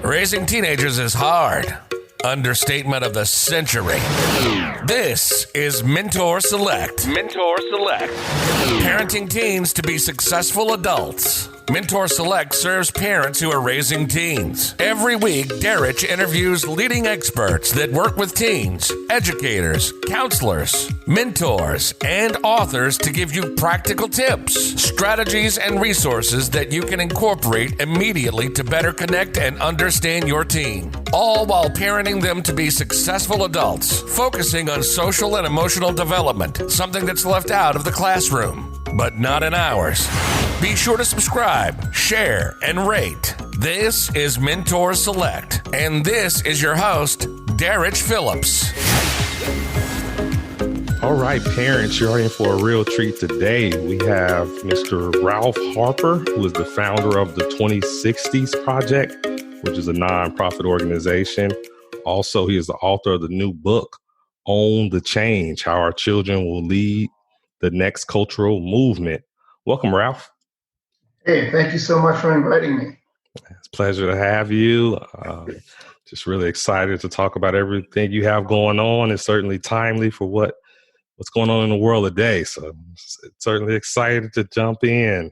Raising teenagers is hard. Understatement of the century. This is Mentor Select. Mentor Select. Parenting teens to be successful adults. Mentor Select serves parents who are raising teens. Every week, Derek interviews leading experts that work with teens, educators, counselors, mentors, and authors to give you practical tips, strategies, and resources that you can incorporate immediately to better connect and understand your teen. All while parenting them to be successful adults, focusing on social and emotional development, something that's left out of the classroom, but not in ours. Be sure to subscribe, share, and rate. This is Mentor Select, and this is your host, Derek Phillips. All right, parents, you're in for a real treat today. We have Mr. Ralph Harper, who is the founder of the 2060s Project, which is a nonprofit organization. Also, he is the author of the new book, Own the Change, How Our Children Will Lead the Next Cultural Movement. Welcome, Ralph. Hey, thank you so much for inviting me. It's a pleasure to have you. Just really excited to talk about everything you have going on. It's certainly timely for what's going on in the world today. So certainly excited to jump in.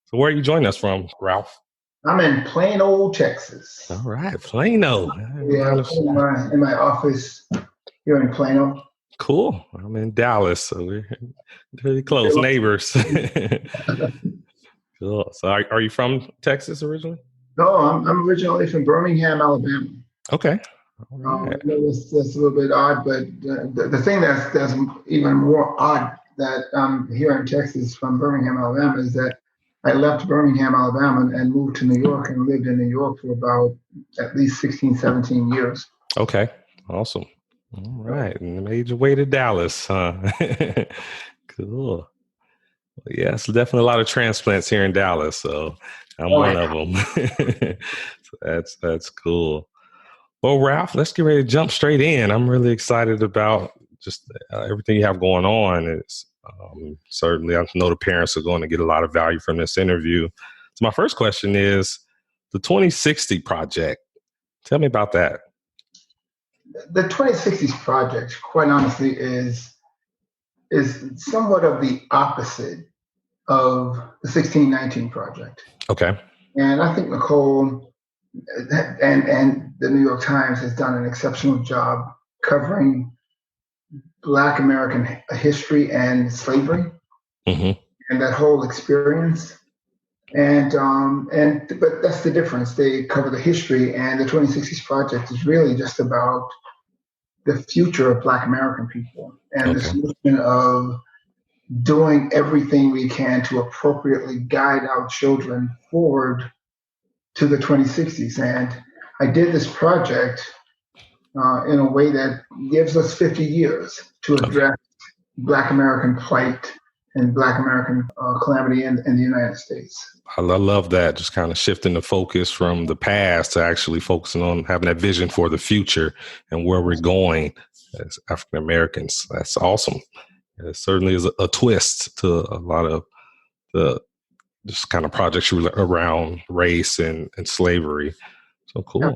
So where are you joining us from, Ralph? I'm in Plano, Texas. All right, Plano. Yeah, in my office here in Plano. Cool. I'm in Dallas, so we're pretty close neighbors. Cool. So are you from Texas originally? No, I'm originally from Birmingham, Alabama. Okay. I know that's a little bit odd, but the thing that's even more odd that I'm here in Texas from Birmingham, Alabama is that I left Birmingham, Alabama and moved to New York and lived in New York for about at least 16, 17 years. Okay. Awesome. All right. And made your way to Dallas, huh? Cool. Well, yes, definitely a lot of transplants here in Dallas. So I'm one of them. So that's cool. Well, Ralph, let's get ready to jump straight in. I'm really excited about just everything you have going on. It's certainly, I know the parents are going to get a lot of value from this interview. So my first question is the 2060 Project. Tell me about that. The 2060s Project, quite honestly, is somewhat of the opposite of the 1619 Project. Okay. And I think Nicole and the New York Times has done an exceptional job covering Black American history and slavery, and that whole experience. But that's the difference. They cover the history, and the 2060s Project is really just about the future of Black American people and this notion of doing everything we can to appropriately guide our children forward to the 2060s. And I did this project in a way that gives us 50 years to address Black American plight and Black American calamity in the United States. I love that, just kind of shifting the focus from the past to actually focusing on having that vision for the future and where we're going as African Americans. That's awesome. It certainly is a twist to a lot of the just kind of projects around race and slavery. So cool. Yeah.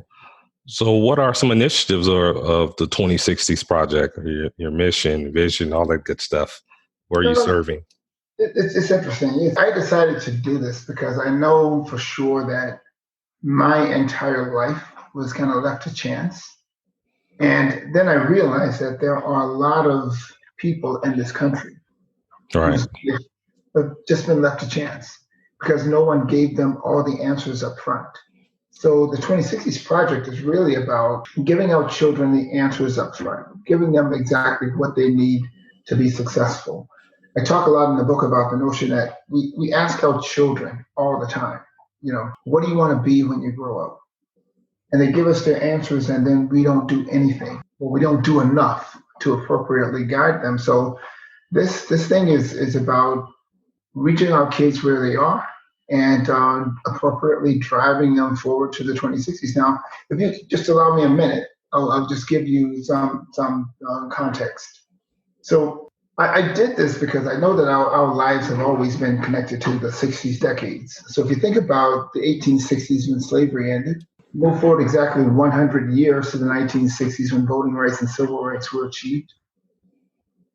So what are some initiatives of the 2060s Project, your mission, vision, all that good stuff? Where are you serving? It's interesting. I decided to do this because I know for sure that my entire life was kind of left to chance. And then I realized that there are a lot of people in this country who have just been left to chance because no one gave them all the answers up front. So the 2060s Project is really about giving our children the answers up front, giving them exactly what they need to be successful. I talk a lot in the book about the notion that we ask our children all the time, what do you want to be when you grow up? And they give us their answers and then we don't do anything, or we don't do enough to appropriately guide them. So this thing is about reaching our kids where they are and appropriately driving them forward to the 2060s. Now, if you just allow me a minute, I'll just give you some context. So I did this because I know that our lives have always been connected to the 60s decades. So if you think about the 1860s when slavery ended, move forward exactly 100 years to the 1960s when voting rights and civil rights were achieved.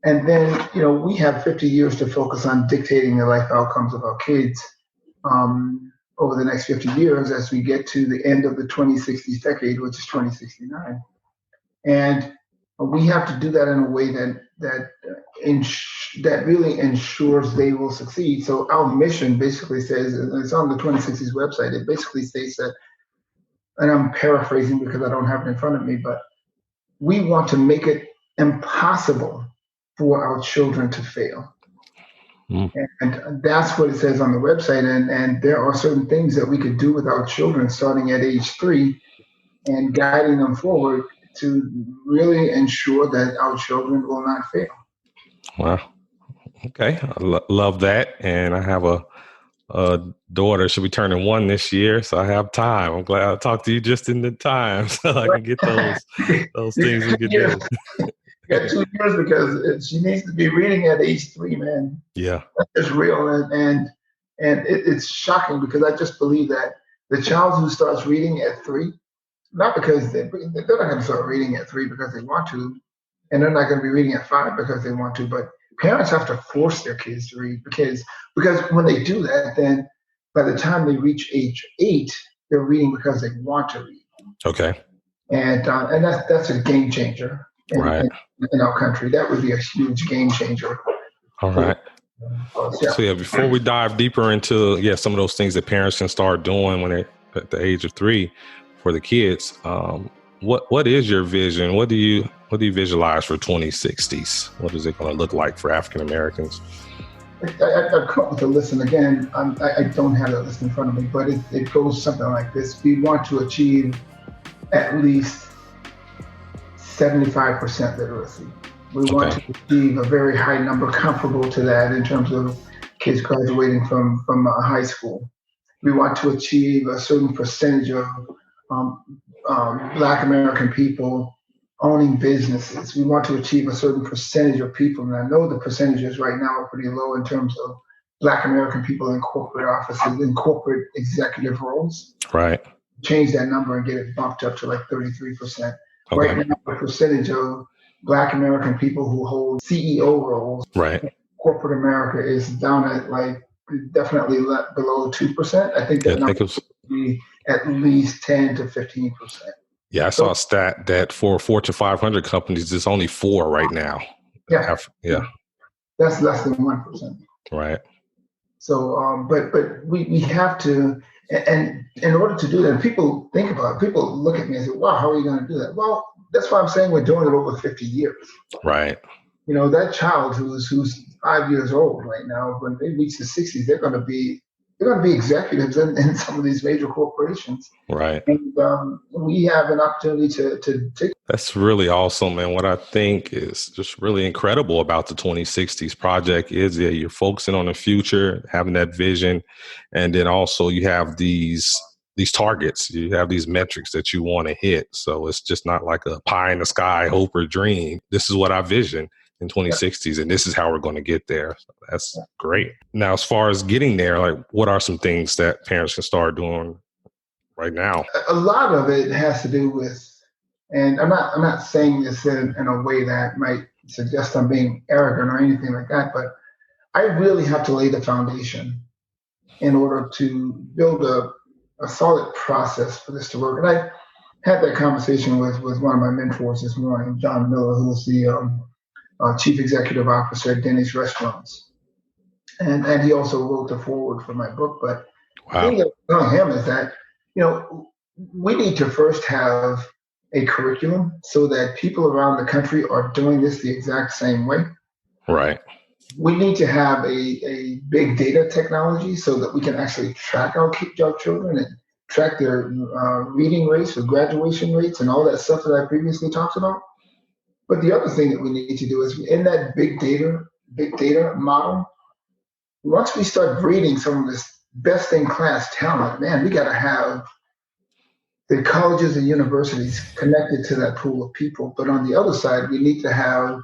And then, we have 50 years to focus on dictating the life outcomes of our kids over the next 50 years as we get to the end of the 2060s decade, which is 2069. And we have to do that in a way that really ensures they will succeed. So our mission basically says, and it's on the 2060s website, it basically states that, and I'm paraphrasing because I don't have it in front of me, but we want to make it impossible for our children to fail. And that's what it says on the website. And there are certain things that we could do with our children starting at age 3 and guiding them forward to really ensure that our children will not fail. Wow. Okay. I love that. And I have a daughter. She'll be turning 1 this year, so I have time. I'm glad I talked to you just in the time so I can get those things we could do. You got 2 years because she needs to be reading at age 3, man. Yeah. That's real. And it's shocking because I just believe that the child who starts reading at 3, not because they're not going to start reading at 3 because they want to, and they're not going to be reading at 5 because they want to, but parents have to force their kids to read because when they do that, then by the time they reach age 8, they're reading because they want to read. Okay. And that's a game changer in our country. That would be a huge game changer. All right. So before we dive deeper into some of those things that parents can start doing when they're at the age of 3 for the kids, what is your vision? What do you visualize for 2060s? What is it going to look like for African Americans? I've come up with a list, and again, I don't have that list in front of me, but it goes something like this. We want to achieve at least 75% literacy. We want to achieve a very high number comparable to that in terms of kids graduating from high school. We want to achieve a certain percentage of Black American people owning businesses. We want to achieve a certain percentage of people, and I know the percentages right now are pretty low in terms of Black American people in corporate offices, in corporate executive roles. Right. Change that number and get it bumped up to like 33%. Okay. Right now, the percentage of Black American people who hold CEO roles in corporate America is down at like definitely below 2%. I think that number would be at least 10 to 15%. Yeah, I saw a stat that for Fortune 500 companies, it's only 4 right now. Yeah. That's less than 1%. Right. So, but we have to, and in order to do that, people think about it. People look at me and say, wow, how are you going to do that? Well, that's why I'm saying we're doing it over 50 years. Right. That child who's 5 years old right now, when they reach the 60s, they're going to be executives in some of these major corporations. Right. And we have an opportunity to take. That's really awesome. And what I think is just really incredible about the 2060s project is that you're focusing on the future, having that vision. And then also you have these targets, you have these metrics that you want to hit. So it's just not like a pie in the sky hope or dream. This is what I vision in 2060s, and this is how we're going to get there. So that's great. Now, as far as getting there, like what are some things that parents can start doing right now? A lot of it has to do with, and I'm not saying this in a way that might suggest I'm being arrogant or anything like that, but I really have to lay the foundation in order to build a solid process for this to work. And I had that conversation with one of my mentors this morning, John Miller, who is the Chief Executive Officer at Denny's Restaurants. And he also wrote the foreword for my book. But the thing that I tell him is that, we need to first have a curriculum so that people around the country are doing this the exact same way. Right. We need to have a big data technology so that we can actually track our children and track their reading rates or graduation rates and all that stuff that I previously talked about. But the other thing that we need to do is in that big data model, once we start breeding some of this best in class talent, man, we got to have the colleges and universities connected to that pool of people. But on the other side, we need to have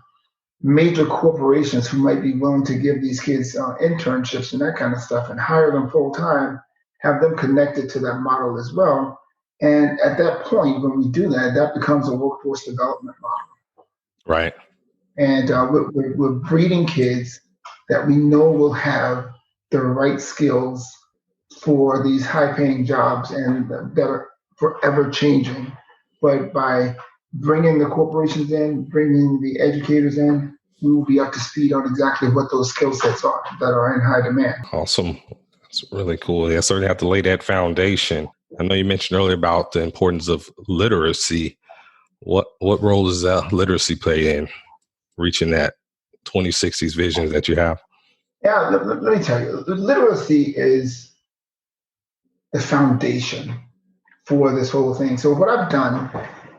major corporations who might be willing to give these kids internships and that kind of stuff and hire them full time, have them connected to that model as well. And at that point, when we do that, that becomes a workforce development model. Right. And we're breeding kids that we know will have the right skills for these high-paying jobs and that are forever changing. But by bringing the corporations in, bringing the educators in, we will be up to speed on exactly what those skill sets are that are in high demand. Awesome. That's really cool. Yeah, certainly have to lay that foundation. I know you mentioned earlier about the importance of literacy. What role does literacy play in reaching that 2060s visions that you have? Yeah, let me tell you, literacy is the foundation for this whole thing. So what I've done,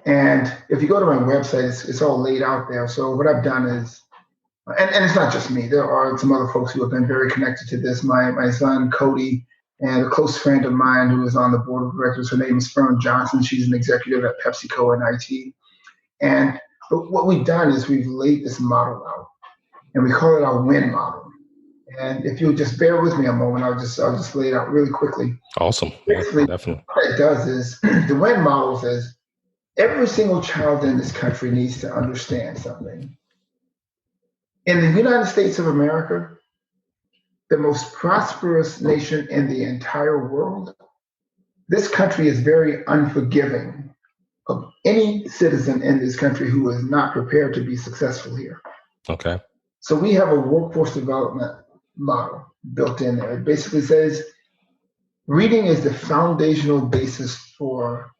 and if you go to my website, it's all laid out there. So what I've done is, and it's not just me, there are some other folks who have been very connected to this. My son, Cody, and a close friend of mine who is on the board of directors, her name is Fern Johnson. She's an executive at PepsiCo and IT. And what we've done is we've laid this model out, and we call it our W.I.N model. And if you'll just bear with me a moment, I'll just lay it out really quickly. Awesome. Basically, definitely. What it does is the W.I.N model says every single child in this country needs to understand something. In the United States of America, the most prosperous nation in the entire world, this country is very unforgiving of any citizen in this country who is not prepared to be successful here. Okay. So we have a workforce development model built in there. It basically says reading is the foundational basis for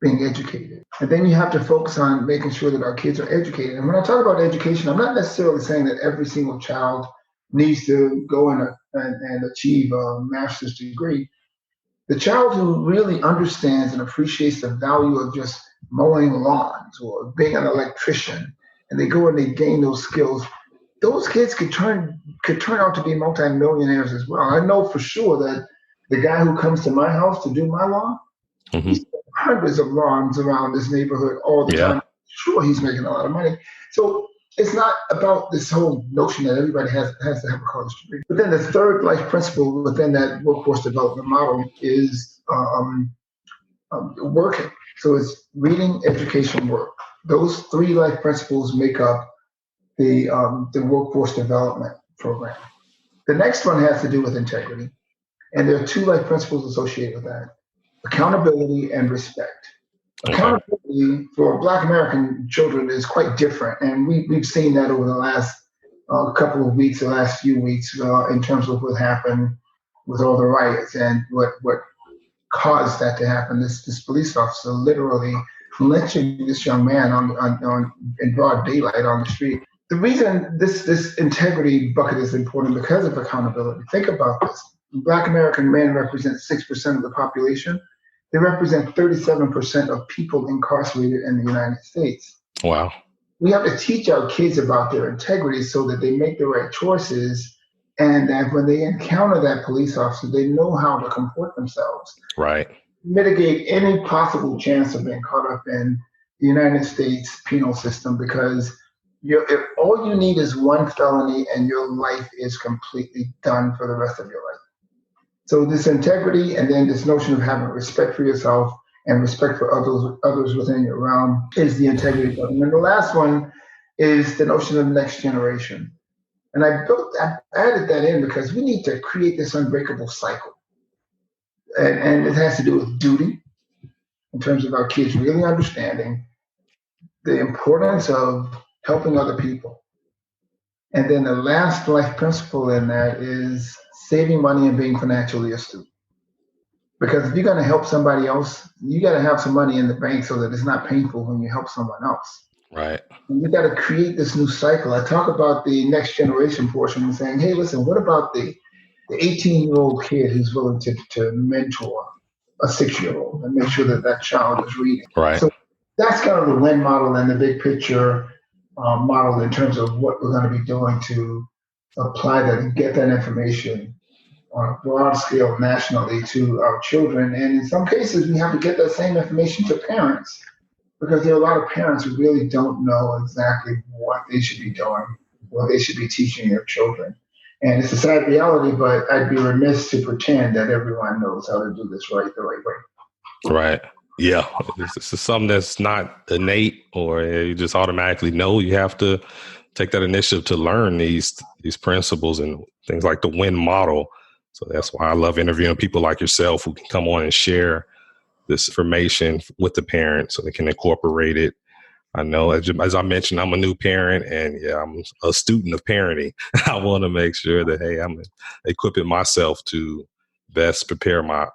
being educated. And then you have to focus on making sure that our kids are educated. And when I talk about education, I'm not necessarily saying that every single child needs to go and achieve a master's degree. The child who really understands and appreciates the value of just mowing lawns or being an electrician, and they go and they gain those skills, those kids could turn out to be multimillionaires as well. I know for sure that the guy who comes to my house to do my lawn, he's hundreds of lawns around this neighborhood all the time. Sure, he's making a lot of money. So it's not about this whole notion that everybody has to have a college degree. But then the third life principle within that workforce development model is working. So it's reading, education, work. Those three life principles make up the workforce development program. The next one has to do with integrity. And there are two life principles associated with that: accountability and respect. Accountability for Black American children is quite different. And we've seen that over the last couple of weeks, the last few weeks, in terms of what happened with all the riots and what caused that to happen. This police officer literally lynching this young man in broad daylight on the street. The reason this integrity bucket is important because of accountability. Think about this. Black American men represent 6% of the population. They represent 37% of people incarcerated in the United States. Wow. We have to teach our kids about their integrity so that they make the right choices, and that when they encounter that police officer, they know how to comport themselves. Right. Mitigate any possible chance of being caught up in the United States penal system, because if all you need is one felony and your life is completely done for the rest of your life. So this integrity, and then this notion of having respect for yourself and respect for others within your realm, is the integrity button. And the last one is the notion of next generation. And I added that in because we need to create this unbreakable cycle. And it has to do with duty, in terms of our kids really understanding the importance of helping other people. And then the last life principle in that is saving money and being financially astute. Because if you're going to help somebody else, you got to have some money in the bank so that it's not painful when you help someone else. Right. And we got to create this new cycle. I talk about the next generation portion and saying, hey, listen, what about the 18-year-old kid who's willing to mentor a 6-year-old and make sure that child is reading? Right. So that's kind of the W.I.N model and the big picture model in terms of what we're going to be doing to apply that and get that information on a broad scale nationally to our children. And in some cases, we have to get that same information to parents, because there are a lot of parents who really don't know exactly what they should be doing what they should be teaching their children. And it's a sad reality, but I'd be remiss to pretend that everyone knows how to do this right the right way. Right. Yeah. This is something that's not innate or you just automatically know. You have to take that initiative to learn these principles and things like the W.I.N model. So that's why I love interviewing people like yourself who can come on and share this information with the parents so they can incorporate it. I know, as I mentioned, I'm a new parent and I'm a student of parenting. I want to make sure that, hey, I'm equipping myself to best prepare my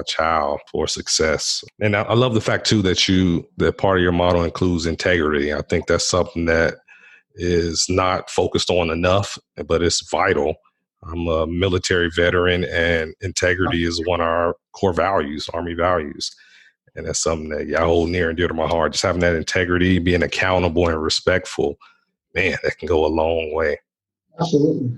child for success. And I love the fact too that part of your model includes integrity. I think that's something that is not focused on enough, but it's vital. I'm a military veteran and integrity is one of our core values, Army values. And that's something that I hold near and dear to my heart. Just having that integrity, being accountable and respectful, man, that can go a long way. Absolutely.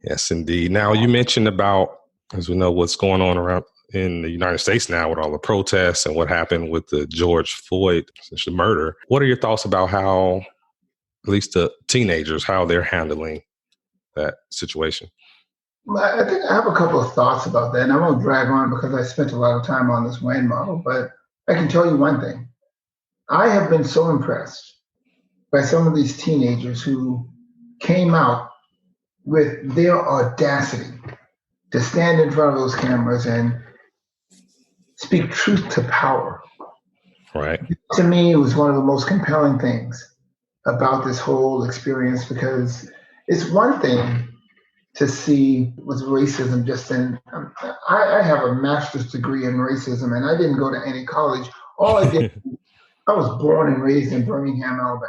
Yes, indeed. Now, you mentioned about, as we know, what's going on around in the United States now with all the protests and what happened with the George Floyd murder. What are your thoughts about how, at least the teenagers, how they're handling that situation? I think I have a couple of thoughts about that, and I won't drag on because I spent a lot of time on this W.I.N model, but I can tell you one thing. I have been so impressed by some of these teenagers who came out with their audacity to stand in front of those cameras and speak truth to power. Right. To me, it was one of the most compelling things about this whole experience because it's one thing to see with racism just in, I have a master's degree in racism and I didn't go to any college. All I did, I was born and raised in Birmingham, Alabama.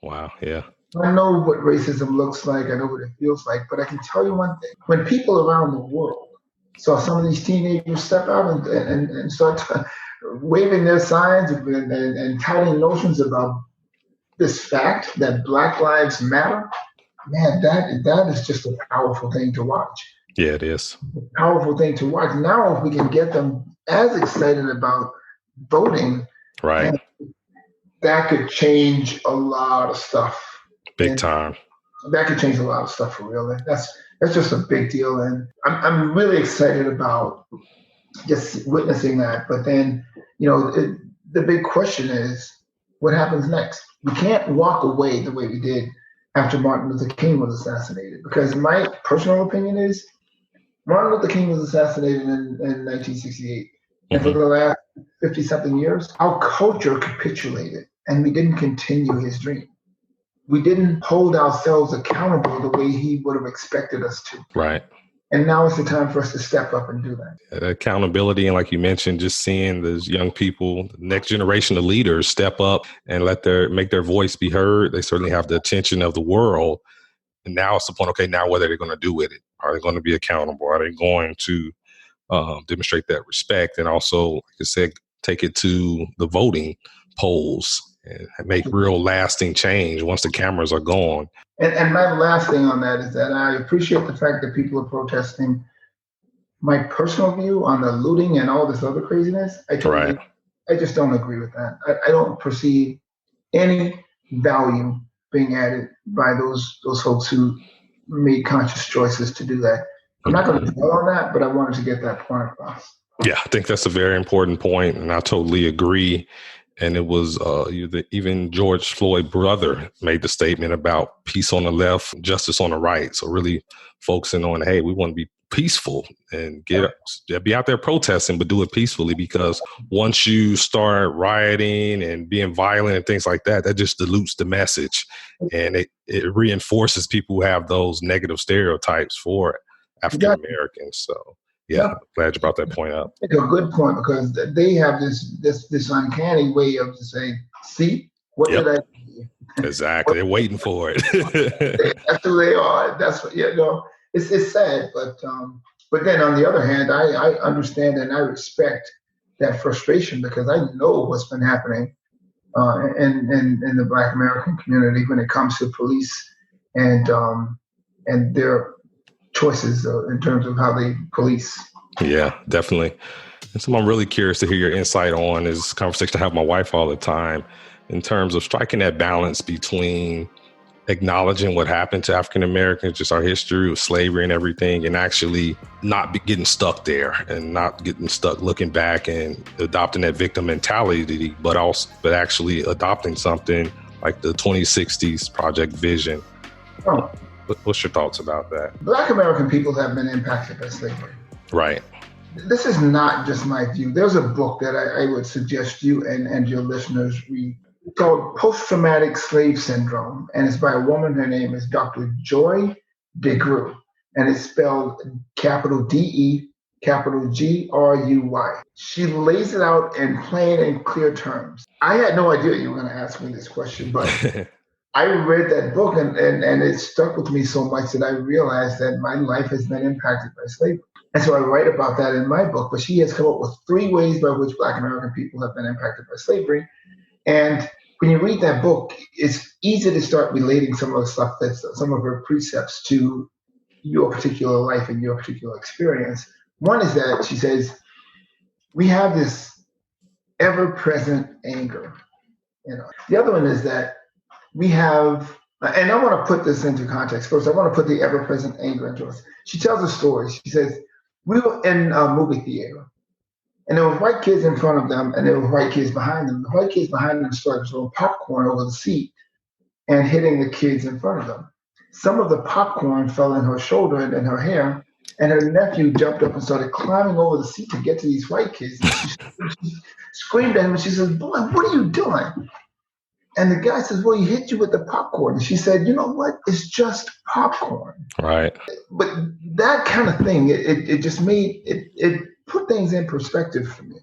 Wow, yeah. I know what racism looks like, I know what it feels like, but I can tell you one thing. When people around the world saw some of these teenagers step out and start waving their signs and touting notions about this fact that Black Lives Matter, man, that is just a powerful thing to watch. Yeah, it is. A powerful thing to watch. Now, if we can get them as excited about voting, right, that could change a lot of stuff. Big time. That could change a lot of stuff for real. That's just a big deal, and I'm really excited about just witnessing that. But then, the big question is, what happens next? We can't walk away the way we did after Martin Luther King was assassinated, because my personal opinion is Martin Luther King was assassinated in 1968. And for the last 50-something years, our culture capitulated and we didn't continue his dream. We didn't hold ourselves accountable the way he would have expected us to. Right. And now is the time for us to step up and do that. Accountability. And like you mentioned, just seeing those young people, the next generation of leaders step up and make their voice be heard. They certainly have the attention of the world. And now it's the point, okay, now what are they going to do with it? Are they going to be accountable? Are they going to demonstrate that respect? And also, like I said, take it to the voting polls and make real lasting change once the cameras are gone. And my last thing on that is that I appreciate the fact that people are protesting. My personal view on the looting and all this other craziness, I just don't agree with that. I don't perceive any value being added by those folks who made conscious choices to do that. I'm not going to dwell on that, but I wanted to get that point across. Yeah, I think that's a very important point, and I totally agree. And it was even George Floyd's brother made the statement about peace on the left, justice on the right. So really focusing on, hey, we want to be peaceful and be out there protesting, but do it peacefully, because once you start rioting and being violent and things like that, that just dilutes the message. And it reinforces people who have those negative stereotypes for African Americans. So yeah, glad you brought that point up. It's a good point, because they have this uncanny way of saying, see, what did I do? Exactly. They're waiting for it. That's who they are. That's what, it's sad, but then on the other hand, I understand and I respect that frustration, because I know what's been happening in the Black American community when it comes to police and their choices in terms of how they police. Yeah, definitely. And something I'm really curious to hear your insight on is a conversation I have with my wife all the time in terms of striking that balance between acknowledging what happened to African Americans, just our history with slavery and everything, and actually not getting stuck there and not getting stuck looking back and adopting that victim mentality, but actually adopting something like the 2060s Project Vision. Oh. What's your thoughts about that? Black American people have been impacted by slavery. Right. This is not just my view. There's a book that I would suggest you and your listeners read called Post-Traumatic Slave Syndrome, and it's by a woman. Her name is Dr. Joy DeGruy, and it's spelled capital D-E, capital G-R-U-Y. She lays it out in plain and clear terms. I had no idea you were going to ask me this question, but I read that book and it stuck with me so much that I realized that my life has been impacted by slavery. And so I write about that in my book, but she has come up with 3 ways by which Black American people have been impacted by slavery. And when you read that book, it's easy to start relating some of the stuff some of her precepts to your particular life and your particular experience. One is that she says, we have this ever-present anger. The other one is that we have, and I want to put this into context first. I want to put the ever-present anger into us. She tells a story. She says, we were in a movie theater, and there were white kids in front of them, and there were white kids behind them. The white kids behind them started throwing popcorn over the seat and hitting the kids in front of them. Some of the popcorn fell in her shoulder and in her hair, and her nephew jumped up and started climbing over the seat to get to these white kids. And she screamed at him, and she says, boy, what are you doing? And the guy says, well, he hit you with the popcorn. And she said, you know what? It's just popcorn. Right. But that kind of thing, it just made, it put things in perspective for me.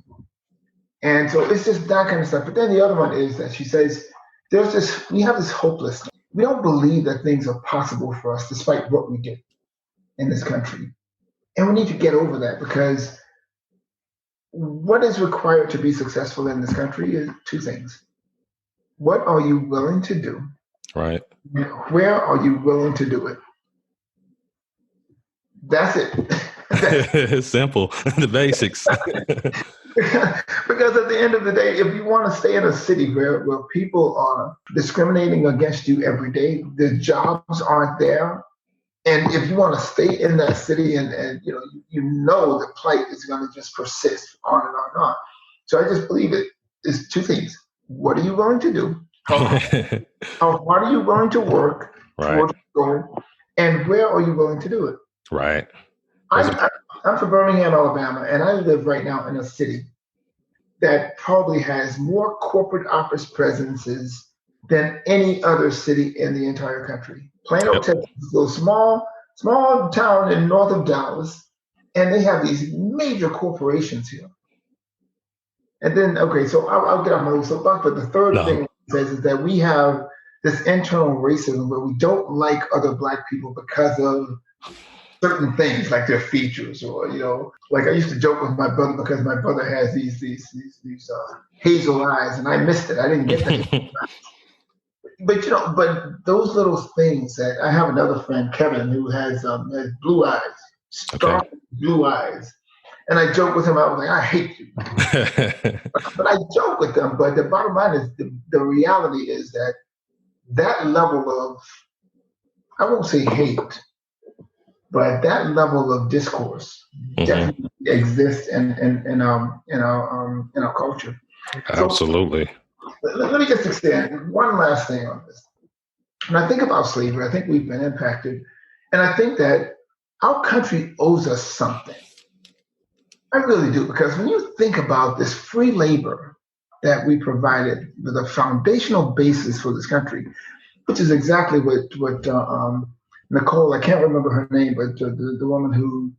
And so it's just that kind of stuff. But then the other one is that she says, we have this hopelessness. We don't believe that things are possible for us despite what we do in this country. And we need to get over that, because what is required to be successful in this country is 2 things. What are you willing to do? Right. Where are you willing to do it? That's it. It's simple. The basics. Because at the end of the day, if you want to stay in a city where people are discriminating against you every day, the jobs aren't there, and if you want to stay in that city and you know the plight is going to just persist on and on and on. So I just believe it is 2 things. What are you willing to do? How hard are you willing to work towards your goal? And where are you willing to do it? Right. I'm from Birmingham, Alabama, and I live right now in a city that probably has more corporate office presences than any other city in the entire country. Plano, Texas, is a little small town in north of Dallas, and they have these major corporations here. And then, okay, so I'll get off my little soapbox, but the third thing it says is that we have this internal racism where we don't like other Black people because of certain things, like their features, or like I used to joke with my brother because my brother has these hazel eyes, and I missed it. I didn't get that. But those little things that I have another friend, Kevin, who has blue eyes, stark blue eyes. And I joke with him, I was like, I hate you. But I joke with them, but the bottom line is the reality is that level of, I won't say hate, but that level of discourse definitely exists in our culture. Absolutely. So, let me just extend one last thing on this. When I think about slavery, I think we've been impacted, and I think that our country owes us something. I really do, because when you think about this free labor that we provided with a foundational basis for this country, which is exactly what Nicole, I can't remember her name, but the woman who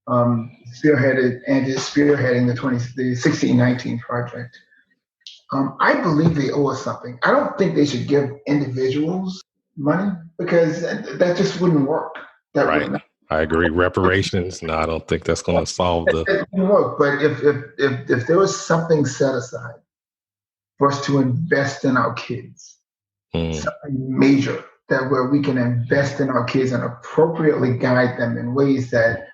spearheaded and is spearheading the 1619 project. I believe they owe us something. I don't think they should give individuals money, because that just wouldn't work. That wouldn't. I agree. Reparations, no, I don't think that's going to solve the. It wouldn't work. But if there was something set aside for us to invest in our kids, something major, where we can invest in our kids and appropriately guide them in ways that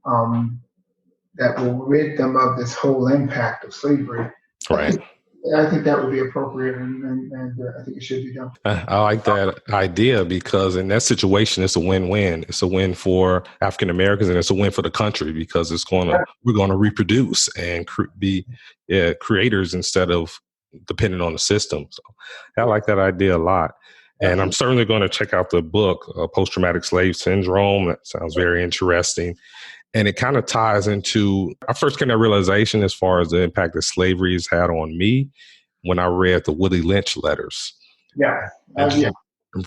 will rid them of this whole impact of slavery. Right. I think that would be appropriate, and I think it should be done. I like that idea because in that situation, it's a win-win. It's a win for African Americans and it's a win for the country because we're going to reproduce and be creators instead of depending on the system. So I like that idea a lot. And I'm certainly going to check out the book, Post-Traumatic Slave Syndrome. That sounds very interesting. And it kind of ties into, I first came to realization as far as the impact that slavery has had on me when I read the Willie Lynch letters. Yeah.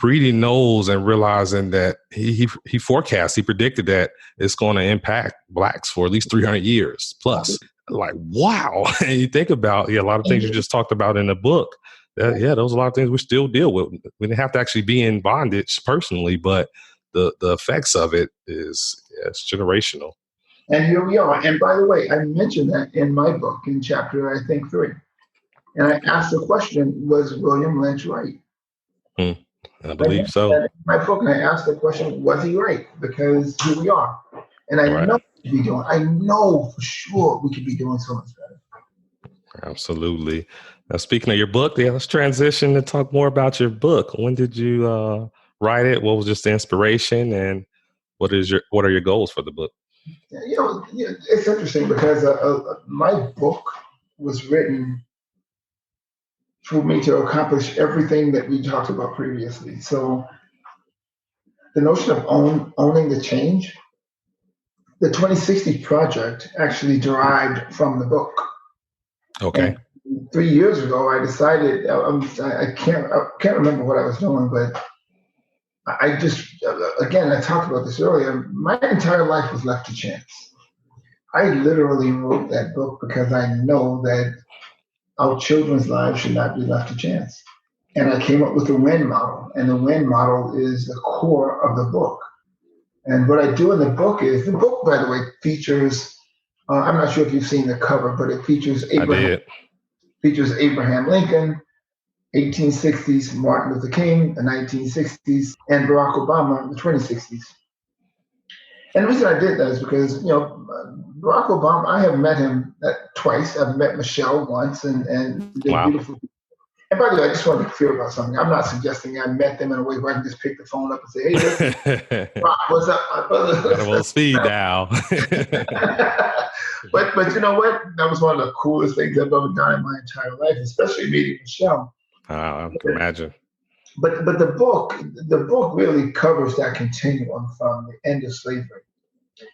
Reading those and realizing that he predicted that it's going to impact Blacks for at least 300 years plus. Like, wow. And you think about, a lot of things you just talked about in the book. Those are a lot of things we still deal with. We didn't have to actually be in bondage personally, but the effects of it it's generational. And here we are. And by the way, I mentioned that in my book in chapter, I think 3. And I asked the question, was William Lynch right? I believe so. In my book, and I asked the question, was he right? Because here we are. And I know for sure we could be doing so much better. Absolutely. Now, speaking of your book, let's transition to talk more about your book. When did you write it? What was just the inspiration? And what are your goals for the book? It's interesting because my book was written for me to accomplish everything that we talked about previously. So the notion of owning the change, the 2060 project actually derived from the book. Okay. And 3 years ago, I decided, I can't remember what I was doing, but I just, again, I talked about this earlier, my entire life was left to chance. I literally wrote that book because I know that our children's lives should not be left to chance. And I came up with the W.I.N model, and the W.I.N model is the core of the book. And what I do in the book, by the way, features, I'm not sure if you've seen the cover, but it features Abraham Lincoln, 1860s, Martin Luther King, the 1960s, and Barack Obama, the 2060s. And the reason I did that is because, Barack Obama, I have met him twice. I've met Michelle once, and they're beautiful. And by the way, I just want to be clear about something. I'm not suggesting I met them in a way where I can just pick the phone up and say, "Hey, listen, Rock, what's up, my brother?" Got a little speed dial. But you know what? That was one of the coolest things I've ever done in my entire life, especially meeting Michelle. I can imagine. But the book really covers that continuum from the end of slavery,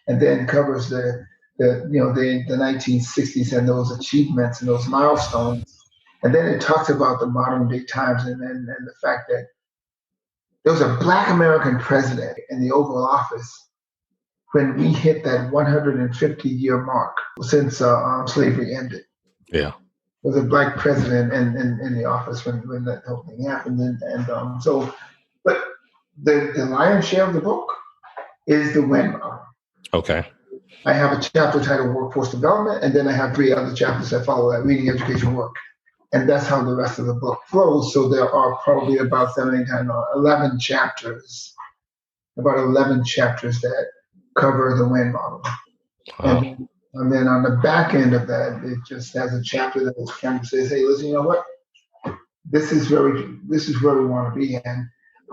and then covers the 1960s and those achievements and those milestones. And then it talks about the modern day times and the fact that there was a Black American president in the Oval Office when we hit that 150-year mark since slavery ended. Yeah. There was a Black president in the office when that whole thing happened. But the lion's share of the book is the W.I.N model. Okay. I have a chapter titled Workforce Development, and then I have 3 other chapters that follow that, reading, education, work. And that's how the rest of the book flows. So there are probably about 11 chapters that cover the W.I.N model. And then on the back end of that, it just has a chapter that kind of says, "Hey, listen, you know what? This is where we want to be." And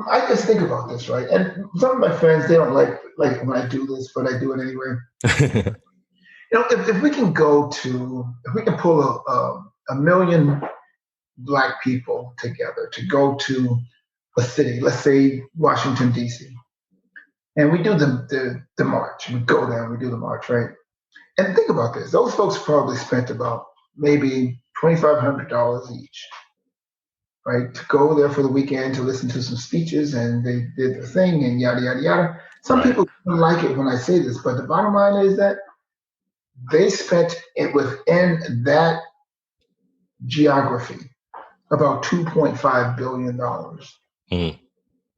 I just think about this, right? And some of my friends, they don't like when I do this, but I do it anyway. If we can pull a million Black people together to go to a city, let's say Washington, D.C., and we do the march. We go there and we do the march, right? And think about this. Those folks probably spent about maybe $2,500 each, right? To go there for the weekend to listen to some speeches, and they did their thing and yada, yada, yada. Some people don't like it when I say this, but the bottom line is that they spent it within that geography about $2.5 billion.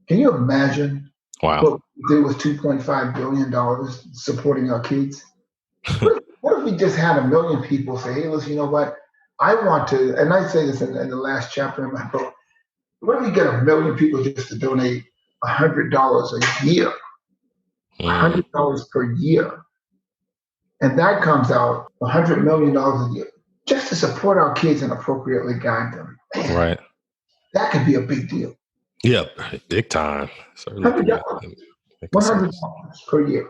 Can you imagine what we did with $2.5 billion supporting our kids? What if we just had a million people say, "Hey, listen, you know what? I want to," and I say this in the last chapter in my book, what if we get a million people just to donate $100 a year? $100 per year. And that comes out $100 million a year. Just to support our kids and appropriately guide them. Man, Right. that could be a big deal. Yep. Big time. Certainly. $100 per year.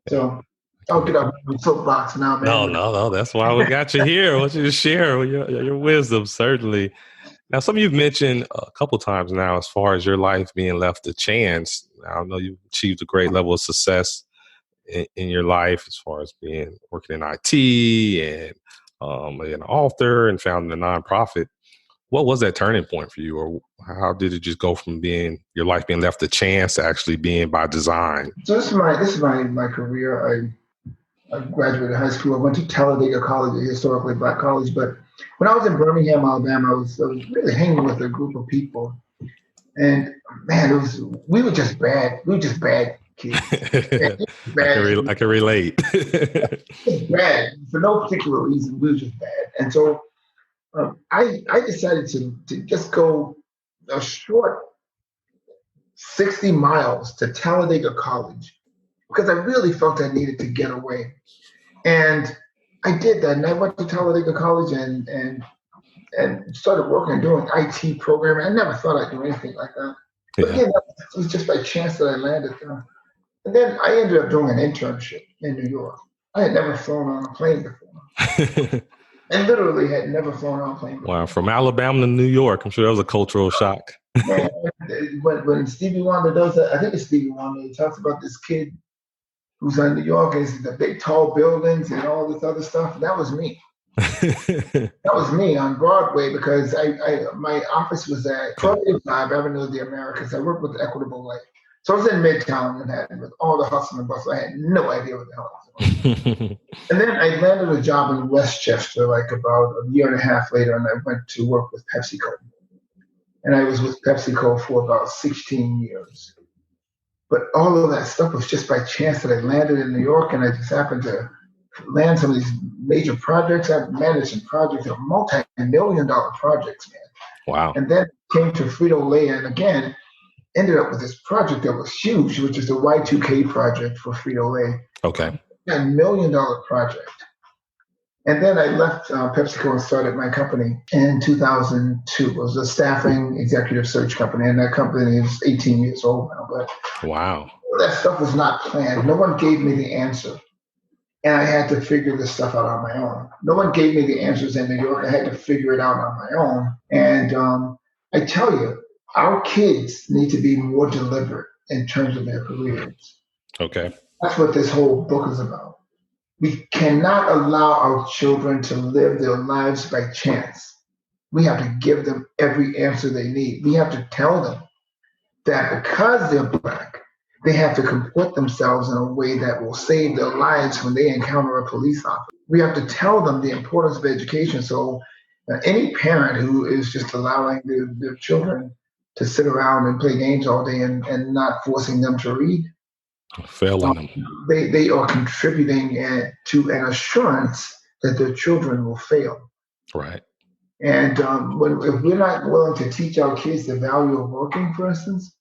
So I'll get up on the soapbox now, man. No. That's why we got you here. I want you to share your wisdom, certainly. Now, something you've mentioned a couple times now, as far as your life being left a chance. I know you've achieved a great level of success in your life, as far as working in IT and an author and founding a nonprofit. What was that turning point for you, or how did it just go from your life being left a chance to actually being by design? So this is my career. I graduated high school. I went to Talladega College, a historically black college. But when I was in Birmingham, Alabama, I was really hanging with a group of people. And man, we were just bad. We were just bad kids. Bad. I can relate. Bad. For no particular reason, we were just bad. And so I decided to just go a short 60 miles to Talladega College because I really felt I needed to get away. And I did that. And I went to Talladega College and started working, doing IT programming. I never thought I'd do anything like that. But again, it was just by chance that I landed there. And then I ended up doing an internship in New York. I had never flown on a plane before. I literally had never flown on a plane before. Wow, from Alabama to New York. I'm sure that was a cultural shock. When Stevie Wonder does that, I think it's Stevie Wonder, he talks about this kid who's in New York, and the big tall buildings and all this other stuff. That was me. That was me on Broadway because my office was at 1285 Avenue of the Americas. I worked with Equitable Life. So I was in Midtown Manhattan with all the hustle and bustle. I had no idea what the hell I was doing. And then I landed a job in Westchester like about a year and a half later, and I went to work with PepsiCo. And I was with PepsiCo for about 16 years. But all of that stuff was just by chance that I landed in New York, and I just happened to land some of these major projects. I've managed some projects, multi-million-dollar projects, man. Wow. And then came to Frito-Lay, and again, ended up with this project that was huge, which is the Y2K project for Frito-Lay. Okay. $1 million project. And then I left PepsiCo and started my company in 2002. It was a staffing executive search company, and that company is 18 years old now. But wow, that stuff was not planned. No one gave me the answer, and I had to figure this stuff out on my own. No one gave me the answers in New York. I had to figure it out on my own. And I tell you, our kids need to be more deliberate in terms of their careers. Okay. That's what this whole book is about. We cannot allow our children to live their lives by chance. We have to give them every answer they need. We have to tell them that because they're Black, they have to comport themselves in a way that will save their lives when they encounter a police officer. We have to tell them the importance of education. So any parent who is just allowing their children to sit around and play games all day and not forcing them to read, failing them. They are contributing to an assurance that their children will fail. Right. And if we're not willing to teach our kids the value of working, for instance,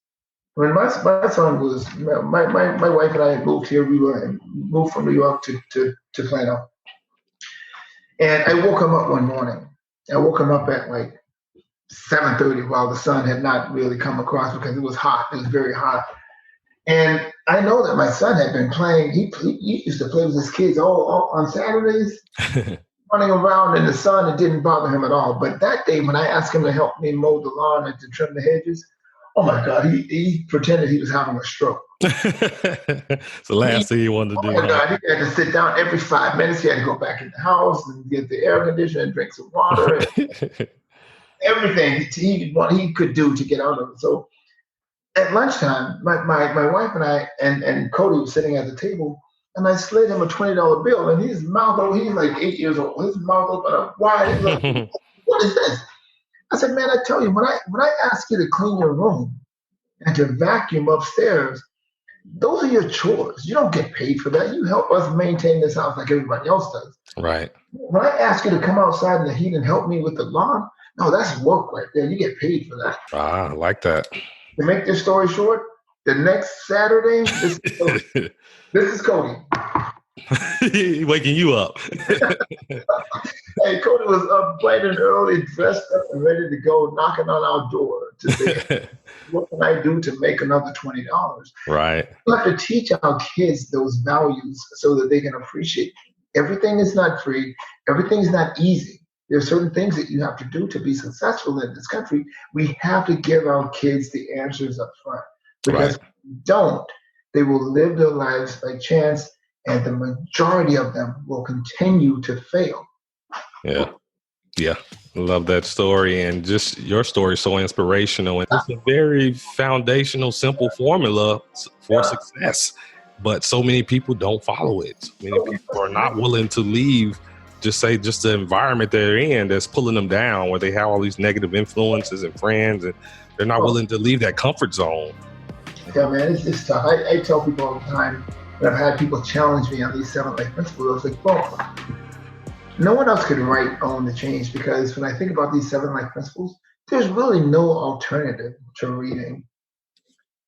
when my son was, my wife and I had moved here. We moved from New York to Plano. And I woke him up one morning. I woke him up at like 7:30 while the sun had not really come across because it was hot. It was very hot. And I know that my son had been playing. He used to play with his kids all on Saturdays, running around in the sun. It didn't bother him at all. But that day, when I asked him to help me mow the lawn and to trim the hedges, oh my God, he pretended he was having a stroke. It's the last thing he wanted to do. Oh my God, he had to sit down every 5 minutes. He had to go back in the house and get the air conditioner and drink some water. And everything he could do to get out of it. So at lunchtime, my wife and I and Cody was sitting at the table, and I slid him a $20 bill, and his mouth, he's like 8 years old, his mouth open up wide. He's like, what is this? I said, man, I tell you, when I ask you to clean your room and to vacuum upstairs, those are your chores. You don't get paid for that. You help us maintain this house like everybody else does. Right. When I ask you to come outside in the heat and help me with the lawn, no, that's work right there. You get paid for that. Ah, I like that. To make this story short, the next Saturday, this is Cody. Waking you up. Hey, Cody was up bright and early, dressed up and ready to go, knocking on our door to say, what can I do to make another $20? Right. We have to teach our kids those values so that they can appreciate everything is not free, everything is not easy. There are certain things that you have to do to be successful in this country. We have to give our kids the answers up front, because if we don't, they will live their lives by chance, and the majority of them will continue to fail. Yeah. Love that story, and just your story is so inspirational, and it's a very foundational, simple formula for success. But so many people don't follow it. So many people are not willing to leave, just the environment they're in that's pulling them down, where they have all these negative influences and friends, and they're not willing to leave that comfort zone. Yeah, man, it's tough. I tell people all the time, when I've had people challenge me on these 7 life principles, I was like, well, no one else could write Own the Change, because when I think about these 7 life principles, there's really no alternative to reading.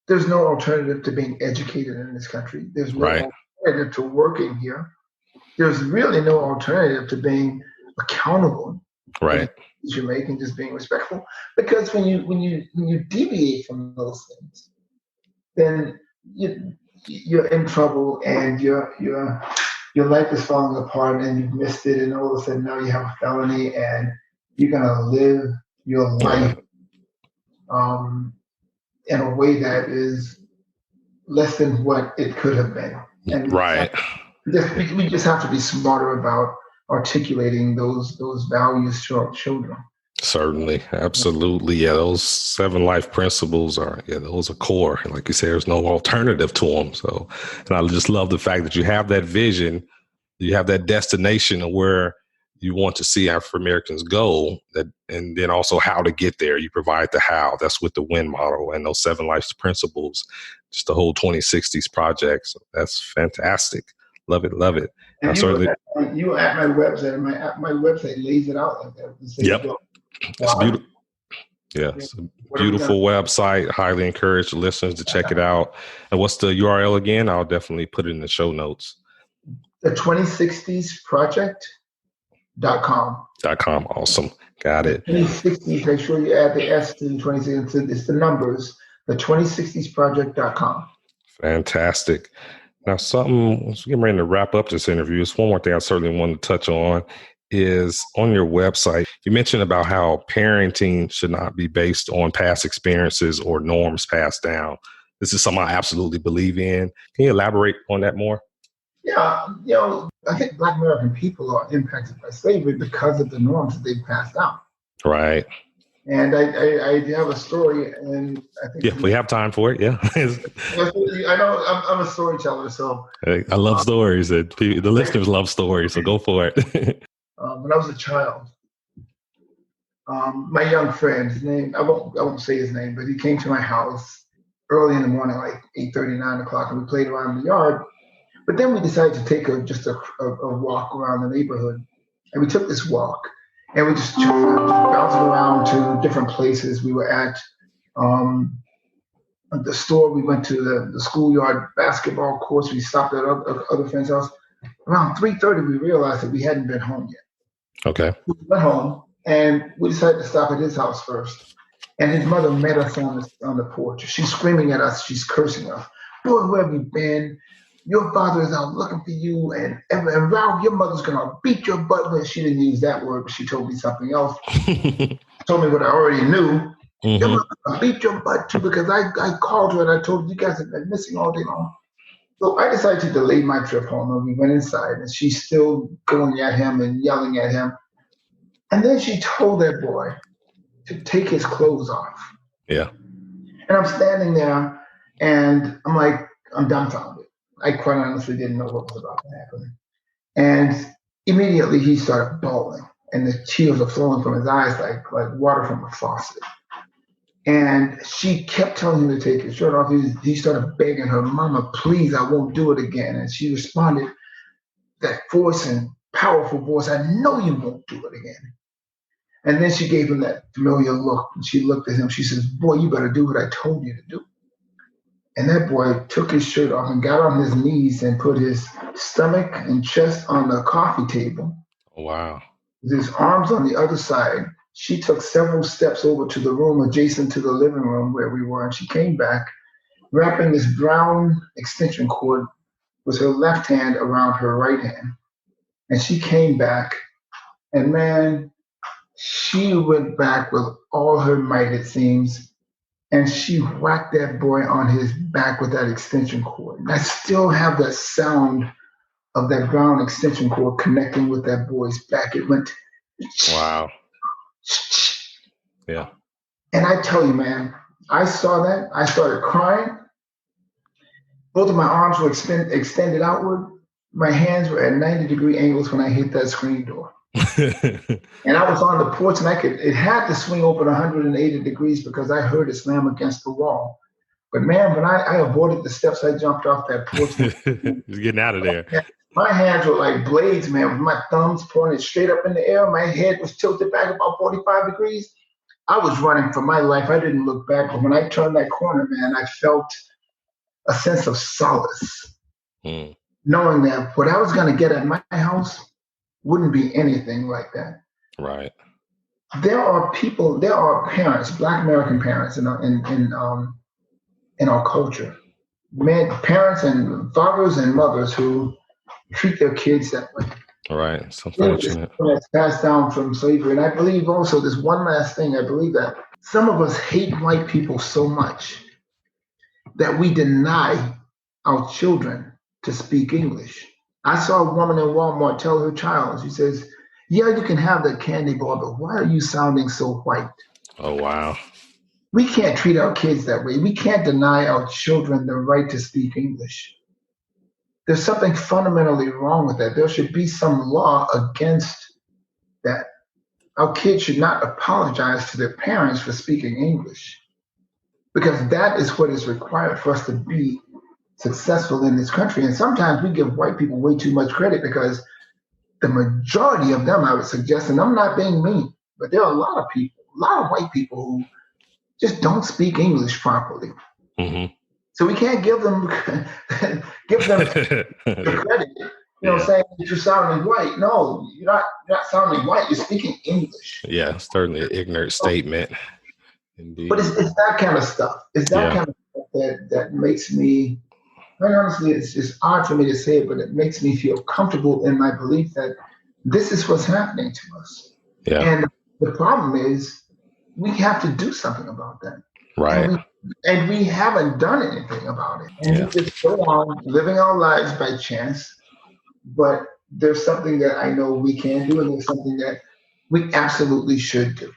There's no alternative to being educated in this country. There's no alternative to working here. There's really no alternative to being accountable. Right. You're making, just being respectful. Because when you deviate from those things, then you're in trouble, and your life is falling apart, and you've missed it, and all of a sudden now you have a felony, and you're gonna live your life in a way that is less than what it could have been. And we just have to be smarter about articulating those values to our children. Certainly. Absolutely. Yeah. Those 7 life principles those are core. And like you said, there's no alternative to them. So, and I just love the fact that you have that vision, you have that destination of where you want to see African Americans go, and then also how to get there. You provide the how. That's with the W.I.N model and those 7 life principles, just the whole 2060s project. So that's fantastic. Love it. Love it. And you were at my website, and my website lays it out like that. Yep. It's beautiful. Yeah, it's a beautiful website. Highly encourage the listeners to check it out. And what's the URL again? I'll definitely put it in the show notes. The 2060s project.com. Awesome. Got it. 2060s, make sure you add the S to the 2060s. It's the numbers. The 2060s project.com. Fantastic. Now, something, let's get ready to wrap up this interview. It's one more thing I certainly want to touch on is on your website. You mentioned about how parenting should not be based on past experiences or norms passed down. This is something I absolutely believe in. Can you elaborate on that more? Yeah, I think Black American people are impacted by slavery because of the norms that they've passed down. Right. And I have a story, and I think we have time for it. Yeah, I know I'm a storyteller, so I love stories. The listeners love stories, so go for it. When I was a child, my young friend, his name I won't say his name, but he came to my house early in the morning, like 8:30, 9 o'clock, and we played around in the yard. But then we decided to take just a walk around the neighborhood, and we took this walk. And we just bounced around to different places. We were at the store. We went to the schoolyard basketball courts. We stopped at other friends' house. Around 3:30, we realized that we hadn't been home yet. Okay. We went home, and we decided to stop at his house first. And his mother met us on the porch. She's screaming at us. She's cursing us. Boy, where have you been? Your father is out looking for you, and Ralph, your mother's gonna beat your butt. Well, she didn't use that word, but she told me something else. Told me what I already knew. Mm-hmm. Your mother's gonna beat your butt too, because I called her and I told her you guys have been missing all day long. So I decided to delay my trip home, and we went inside, and she's still going at him and yelling at him. And then she told that boy to take his clothes off. Yeah. And I'm standing there, and I'm dumbfounded. I quite honestly didn't know what was about to happen. And immediately he started bawling, and the tears are flowing from his eyes like water from a faucet. And she kept telling him to take his shirt off. He started begging her, "Mama, please, I won't do it again." And she responded, that voice and powerful voice, "I know you won't do it again." And then she gave him that familiar look. And she looked at him. She says, "Boy, you better do what I told you to do." And that boy took his shirt off and got on his knees and put his stomach and chest on the coffee table. Wow. With his arms on the other side. She took several steps over to the room adjacent to the living room where we were, and she came back wrapping this brown extension cord with her left hand around her right hand. And she came back, and man, she went back with all her might, it seems, and she whacked that boy on his back with that extension cord. And I still have that sound of that brown extension cord connecting with that boy's back. It went, wow. Yeah. And I tell you, man, I saw that. I started crying. Both of my arms were extended outward. My hands were at 90-degree angles when I hit that screen door. And I was on the porch, and it had to swing open 180 degrees because I heard it slam against the wall. But man, when I avoided the steps, I jumped off that porch. Just getting out of there. My hands were like blades, man, with my thumbs pointed straight up in the air. My head was tilted back about 45 degrees. I was running for my life. I didn't look back. But when I turned that corner, man, I felt a sense of solace, knowing that what I was going to get at my house wouldn't be anything like that. Right. There are parents, Black American parents in our culture, parents and fathers and mothers who treat their kids that way. Right. It's unfortunate. It's passed down from slavery. And I believe also there's one last thing. I believe that some of us hate white people so much that we deny our children to speak English. I saw a woman in Walmart tell her child, she says, yeah, you can have that candy bar, but why are you sounding so white? Oh, wow. We can't treat our kids that way. We can't deny our children the right to speak English. There's something fundamentally wrong with that. There should be some law against that. Our kids should not apologize to their parents for speaking English, because that is what is required for us to be successful in this country. And sometimes we give white people way too much credit, because the majority of them, I would suggest, and I'm not being mean, but there are a lot of white people who just don't speak English properly. Mm-hmm. So we can't give them the credit, saying that you're sounding white. No, you're not sounding white. You're speaking English. Yeah, certainly an ignorant statement. Indeed. But it's that kind of stuff. It's that kind of stuff that makes me, and honestly, it's odd for me to say it, but it makes me feel comfortable in my belief that this is what's happening to us. Yeah. And the problem is we have to do something about that. Right. And we haven't done anything about it. And we just go on living our lives by chance. But there's something that I know we can do, and there's something that we absolutely should do.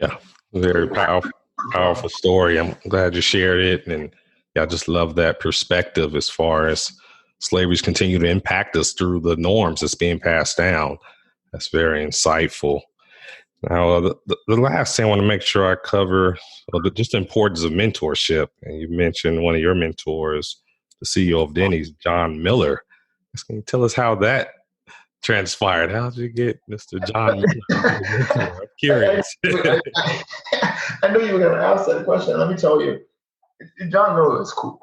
Yeah. Very powerful story. I'm glad you shared it. And I just love that perspective as far as slavery's continue to impact us through the norms that's being passed down. That's very insightful. Now, the last thing I want to make sure I cover, just the importance of mentorship. And you mentioned one of your mentors, the CEO of Denny's, John Miller. Can you tell us how that transpired? How did you get Mr. John Miller? I'm curious. I knew you were going to ask that question. Let me tell you, John Miller is cool.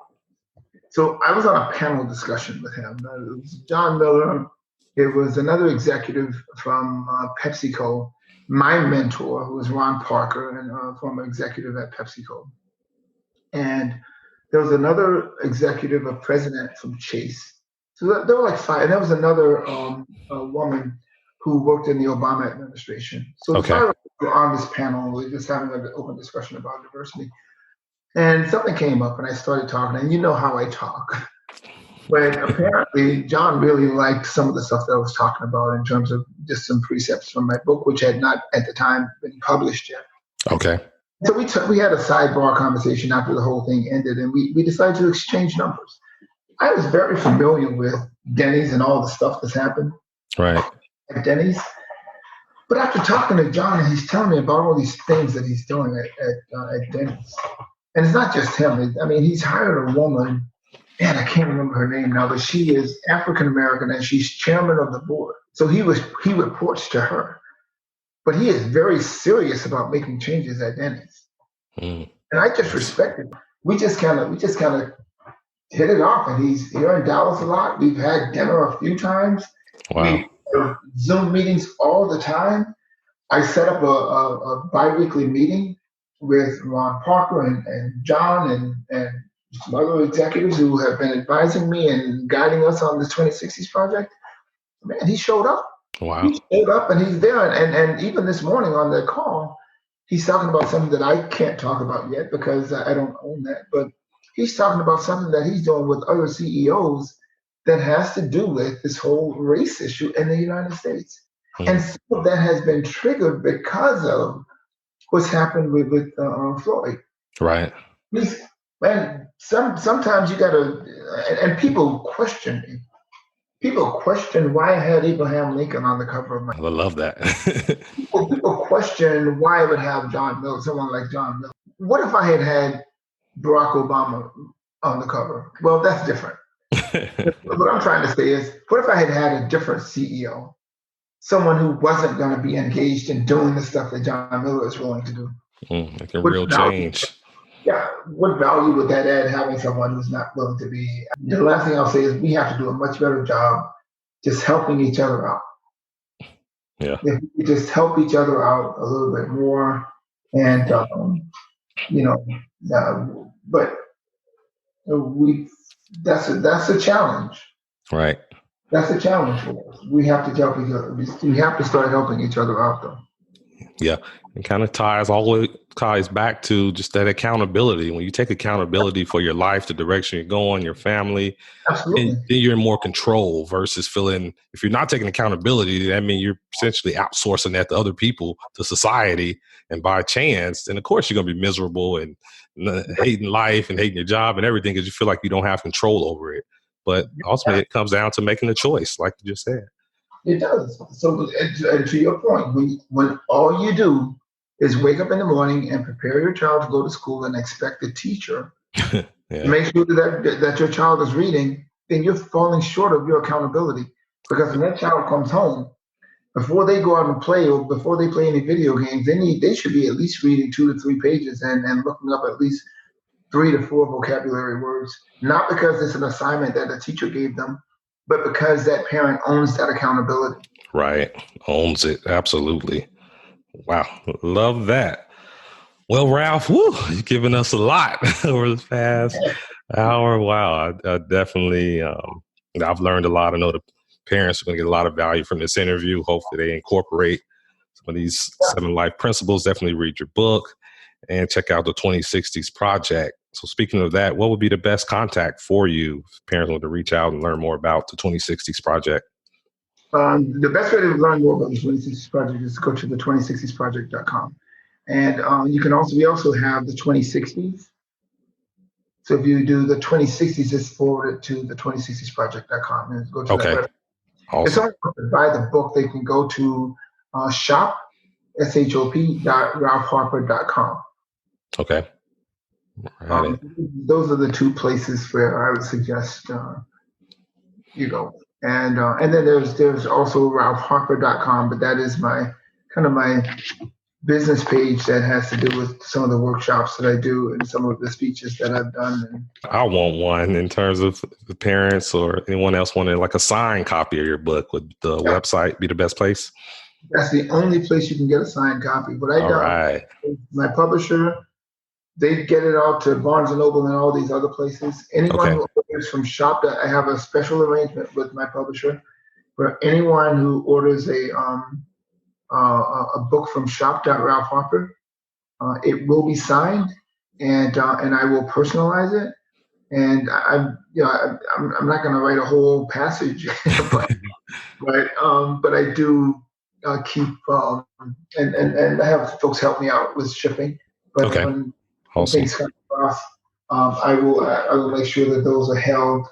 So I was on a panel discussion with him. It was John Miller. It was another executive from PepsiCo. My mentor, who was Ron Parker, and former executive at PepsiCo. And there was another executive, a president from Chase. So there were like five. And there was another woman who worked in the Obama administration. So five were on this panel. We were just having an open discussion about diversity. And something came up, and I started talking. And you know how I talk. But apparently, John really liked some of the stuff that I was talking about in terms of just some precepts from my book, which had not at the time been published yet. Okay. So we had a sidebar conversation after the whole thing ended, and we decided to exchange numbers. I was very familiar with Denny's and all the stuff that's happened right at Denny's. But after talking to John, he's telling me about all these things that he's doing at Denny's. And it's not just him. I mean, he's hired a woman. Man, I can't remember her name now, but she is African-American and she's chairman of the board. So he reports to her. But he is very serious about making changes at Denny's. And I just respect it. we just kind of hit it off. And he's here in Dallas a lot. We've had dinner a few times. Wow. We have Zoom meetings all the time. I set up a bi-weekly meeting with Ron Parker and John and some other executives who have been advising me and guiding us on this 2060s project. Man, he showed up. Wow. He showed up and he's there. And even this morning on the call, he's talking about something that I can't talk about yet because I don't own that. But he's talking about something that he's doing with other CEOs that has to do with this whole race issue in the United States. And some of that has been triggered because of what's happened with Floyd. Right. And sometimes you got to, and people question me. People question why I had Abraham Lincoln on the cover of my. I love that. people question why I would have John Miller, someone like John Miller. What if I had Barack Obama on the cover? Well, that's different. What I'm trying to say is, what if I had a different CEO? Someone who wasn't going to be engaged in doing the stuff that John Miller is willing to do. Like a real change. Yeah. What value would that add having someone who's not willing to be? The last thing I'll say is we have to do a much better job just helping each other out. Yeah. If we just help each other out a little bit more and, but that's a challenge. Right. That's a challenge for us. We have to help each other. We have to start helping each other out, though. Yeah. It kind of ties back to just that accountability. When you take accountability for your life, the direction you're going, your family, absolutely, then you're in more control versus feeling, if you're not taking accountability, that means you're essentially outsourcing that to other people, to society. And by chance, then of course you're going to be miserable and hating life and hating your job and everything because you feel like you don't have control over it. But ultimately, it comes down to making a choice, like you just said. It does. So, to your point, when all you do is wake up in the morning and prepare your child to go to school and expect the teacher to make sure that your child is reading, then you're falling short of your accountability. Because when that child comes home, before they go out and play or before they play any video games, they should be at least reading 2 to 3 pages and looking up at least 3 to 4 vocabulary words. Not because it's an assignment that a teacher gave them, but because that parent owns that accountability. Right. Owns it. Absolutely. Wow. Love that. Well, Ralph, you've given us a lot over the past hour. Wow. I definitely, I've learned a lot. I know the parents are going to get a lot of value from this interview. Hopefully they incorporate some of these 7 life principles. Definitely read your book and check out the 2060s project. So speaking of that, what would be the best contact for you if parents want to reach out and learn more about the 2060s project? The best way to learn more about the 2060s project is to go to the 2060project.com. And we also have the 2060s. So if you do the 2060s, just forward it to the 2060project.com and go to that website. Awesome. If someone wants to buy the book, they can go to shop.ralphharper.com. Okay. Those are the 2 places where I would suggest you go. And then there's also ralphharper.com, but that is my business page that has to do with some of the workshops that I do and some of the speeches that I've done. I want one in terms of the parents or anyone else wanting like a signed copy of your book. Would the website be the best place? That's the only place you can get a signed copy. What I done, my publisher, they get it out to Barnes & Noble and all these other places. Anyone who orders from Shop, I have a special arrangement with my publisher where anyone who orders a book from shop.ralphharper, it will be signed and I will personalize it. And I'm not going to write a whole passage, but I do keep and I have folks help me out with shipping. But when things come across, I will make sure that those are held,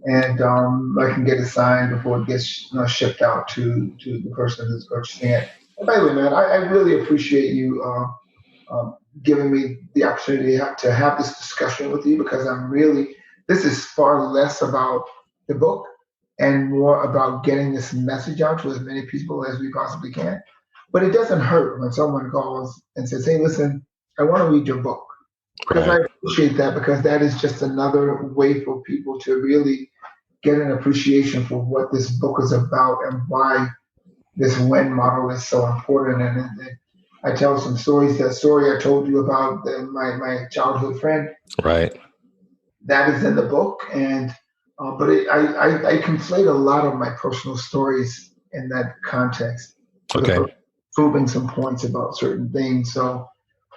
and I can get it signed before it gets shipped out to the person who's purchasing it. And by the way, man, I really appreciate you giving me the opportunity to have this discussion with you, because this is far less about the book and more about getting this message out to as many people as we possibly can. But it doesn't hurt when someone calls and says, "Hey, listen, I want to read your book." Because I appreciate that, because that is just another way for people to really get an appreciation for what this book is about and why this W.I.N model is so important. And I tell some stories. That story I told you about my childhood friend, right? That is in the book, and but I conflate a lot of my personal stories in that context, Okay, proving some points about certain things. So,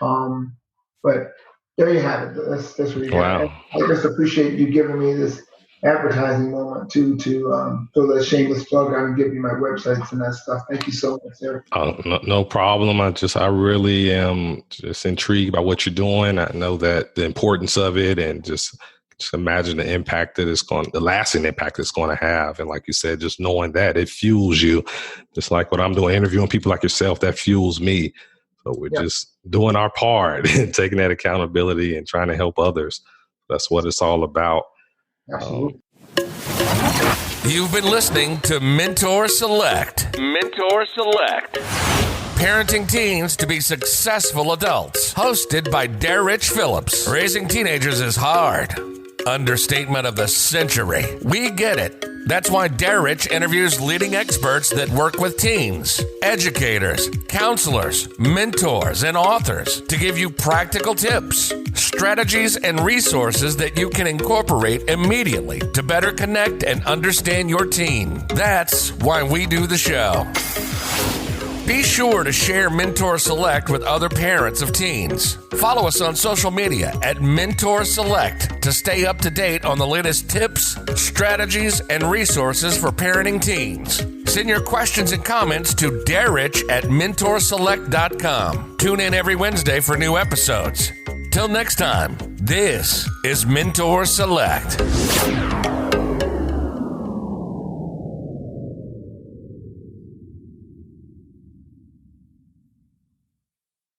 but there you have it. That's what you got. wow. I just appreciate you giving me this advertising moment to throw that shameless plug out and give you my websites and that stuff. Thank you so much, sir. No problem. I really am just intrigued by what you're doing. I know that the importance of it, and just imagine the impact that the lasting impact it's going to have. And like you said, just knowing that it fuels you, just like what I'm doing, interviewing people like yourself, that fuels me. So we're just doing our part and taking that accountability and trying to help others. That's what it's all about. Absolutely. You've been listening to Mentor Select. Mentor Select. Parenting teens to be successful adults. Hosted by Derrich Phillips. Raising teenagers is hard. Understatement of the century. We get it. That's why Derrich interviews leading experts that work with teens, educators, counselors, mentors, and authors to give you practical tips, strategies, and resources that you can incorporate immediately to better connect and understand your teen. That's why we do the show. Be sure to share Mentor Select with other parents of teens. Follow us on social media at Mentor Select to stay up to date on the latest tips, strategies, and resources for parenting teens. Send your questions and comments to Derrich@mentorselect.com. Tune in every Wednesday for new episodes. Till next time, this is Mentor Select.